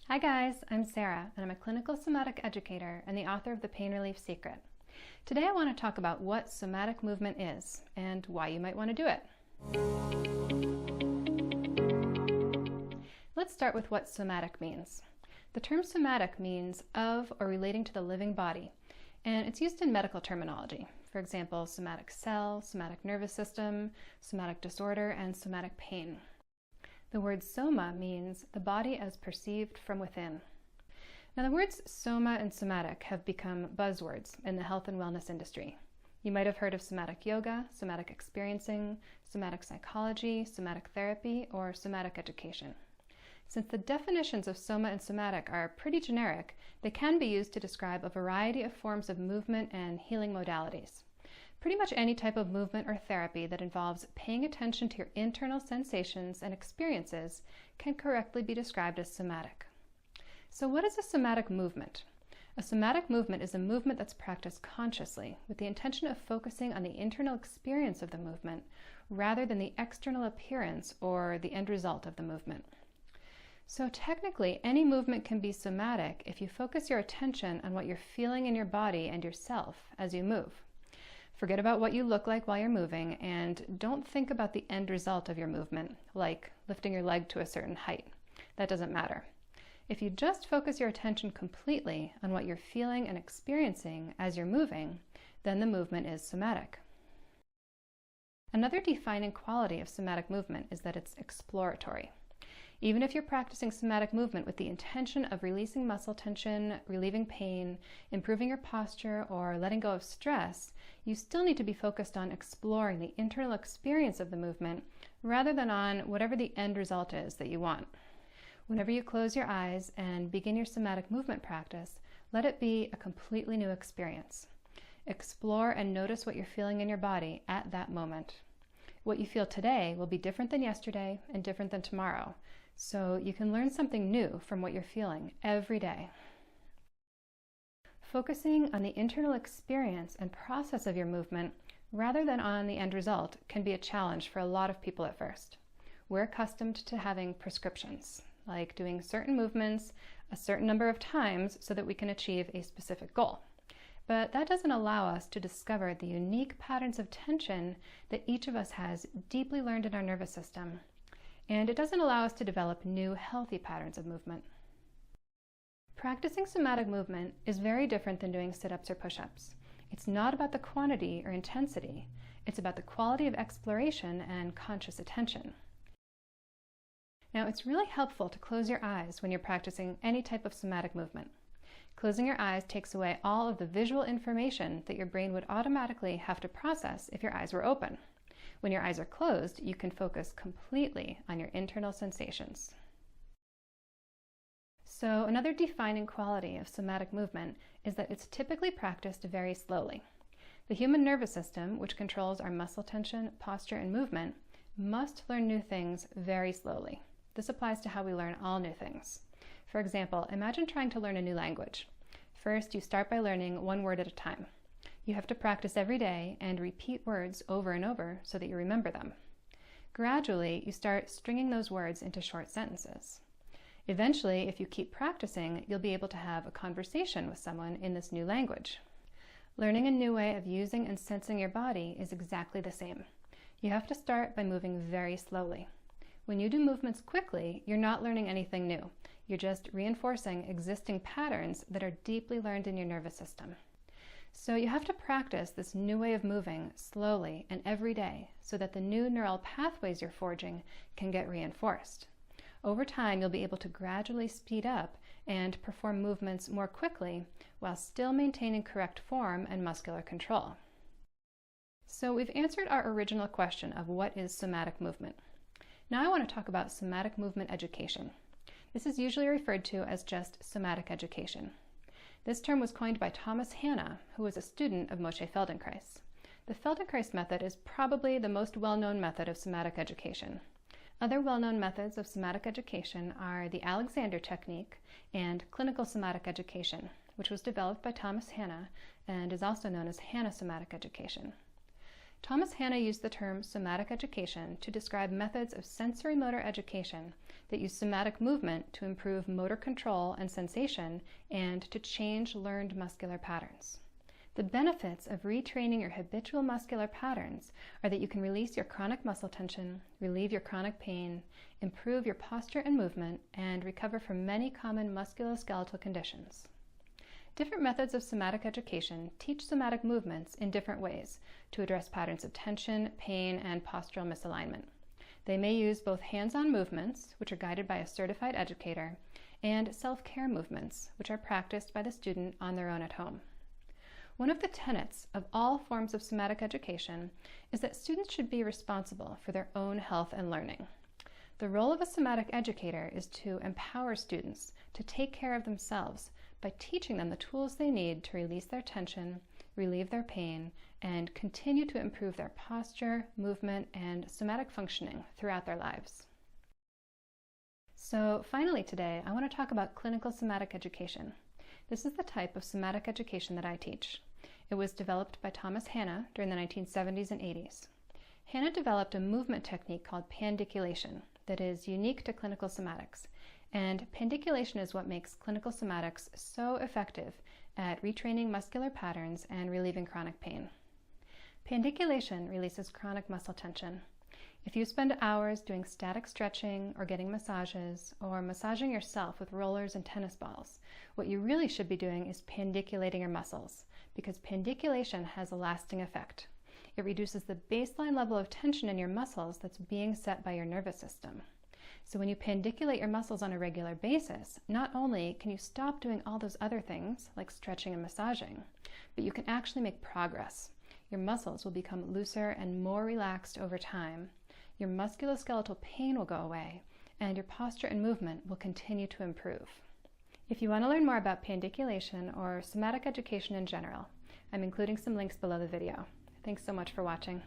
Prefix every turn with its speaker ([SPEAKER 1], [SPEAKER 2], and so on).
[SPEAKER 1] Hi guys, I'm Sarah, and I'm a clinical somatic educator and the author of The Pain Relief Secret. Today I want to talk about what somatic movement is and why you might want to do it. Let's start with what somatic means. The term somatic means of or relating to the living body, and it's used in medical terminology. For example, somatic cell, somatic nervous system, somatic disorder, and somatic pain. The word soma means the body as perceived from within. Now, the words soma and somatic have become buzzwords in the health and wellness industry. You might have heard of somatic yoga, somatic experiencing, somatic psychology, somatic therapy, or somatic education. Since the definitions of soma and somatic are pretty generic, they can be used to describe a variety of forms of movement and healing modalities. Pretty much any type of movement or therapy that involves paying attention to your internal sensations and experiences can correctly be described as somatic. So what is a somatic movement? A somatic movement is a movement that's practiced consciously with the intention of focusing on the internal experience of the movement rather than the external appearance or the end result of the movement. So technically, any movement can be somatic if you focus your attention on what you're feeling in your body and yourself as you move. Forget about what you look like while you're moving and don't think about the end result of your movement, like lifting your leg to a certain height. That doesn't matter. If you just focus your attention completely on what you're feeling and experiencing as you're moving, then the movement is somatic. Another defining quality of somatic movement is that it's exploratory. Even if you're practicing somatic movement with the intention of releasing muscle tension, relieving pain, improving your posture, or letting go of stress, you still need to be focused on exploring the internal experience of the movement rather than on whatever the end result is that you want. Whenever you close your eyes and begin your somatic movement practice, let it be a completely new experience. Explore and notice what you're feeling in your body at that moment. What you feel today will be different than yesterday and different than tomorrow. So you can learn something new from what you're feeling every day. Focusing on the internal experience and process of your movement rather than on the end result can be a challenge for a lot of people at first. We're accustomed to having prescriptions, like doing certain movements a certain number of times so that we can achieve a specific goal. But that doesn't allow us to discover the unique patterns of tension that each of us has deeply learned in our nervous system. And it doesn't allow us to develop new healthy patterns of movement. Practicing somatic movement is very different than doing sit-ups or push-ups. It's not about the quantity or intensity. It's about the quality of exploration and conscious attention. Now, it's really helpful to close your eyes when you're practicing any type of somatic movement. Closing your eyes takes away all of the visual information that your brain would automatically have to process if your eyes were open. When your eyes are closed, you can focus completely on your internal sensations. So another defining quality of somatic movement is that it's typically practiced very slowly. The human nervous system, which controls our muscle tension, posture, and movement, must learn new things very slowly. This applies to how we learn all new things. For example, imagine trying to learn a new language. First, you start by learning one word at a time. You have to practice every day and repeat words over and over so that you remember them. Gradually, you start stringing those words into short sentences. Eventually, if you keep practicing, you'll be able to have a conversation with someone in this new language. Learning a new way of using and sensing your body is exactly the same. You have to start by moving very slowly. When you do movements quickly, you're not learning anything new. You're just reinforcing existing patterns that are deeply learned in your nervous system. So you have to practice this new way of moving slowly and every day so that the new neural pathways you're forging can get reinforced. Over time, you'll be able to gradually speed up and perform movements more quickly while still maintaining correct form and muscular control. So we've answered our original question of what is somatic movement. Now I want to talk about somatic movement education. This is usually referred to as just somatic education. This term was coined by Thomas Hanna, who was a student of Moshe Feldenkrais. The Feldenkrais method is probably the most well-known method of somatic education. Other well-known methods of somatic education are the Alexander technique and clinical somatic education, which was developed by Thomas Hanna and is also known as Hanna somatic education. Thomas Hanna used the term somatic education to describe methods of sensory motor education that use somatic movement to improve motor control and sensation and to change learned muscular patterns. The benefits of retraining your habitual muscular patterns are that you can release your chronic muscle tension, relieve your chronic pain, improve your posture and movement, and recover from many common musculoskeletal conditions. Different methods of somatic education teach somatic movements in different ways to address patterns of tension, pain, and postural misalignment. They may use both hands-on movements, which are guided by a certified educator, and self-care movements, which are practiced by the student on their own at home. One of the tenets of all forms of somatic education is that students should be responsible for their own health and learning. The role of a somatic educator is to empower students to take care of themselves by teaching them the tools they need to release their tension, relieve their pain, and continue to improve their posture, movement, and somatic functioning throughout their lives. So finally today, I want to talk about clinical somatic education. This is the type of somatic education that I teach. It was developed by Thomas Hanna during the 1970s and 80s. Hanna developed a movement technique called pandiculation that is unique to clinical somatics. And pandiculation is what makes clinical somatics so effective at retraining muscular patterns and relieving chronic pain. Pandiculation releases chronic muscle tension. If you spend hours doing static stretching or getting massages or massaging yourself with rollers and tennis balls, what you really should be doing is pandiculating your muscles, because pandiculation has a lasting effect. It reduces the baseline level of tension in your muscles that's being set by your nervous system. So when you pandiculate your muscles on a regular basis, not only can you stop doing all those other things like stretching and massaging, but you can actually make progress. Your muscles will become looser and more relaxed over time. Your musculoskeletal pain will go away, and your posture and movement will continue to improve. If you want to learn more about pandiculation or somatic education in general, I'm including some links below the video. Thanks so much for watching.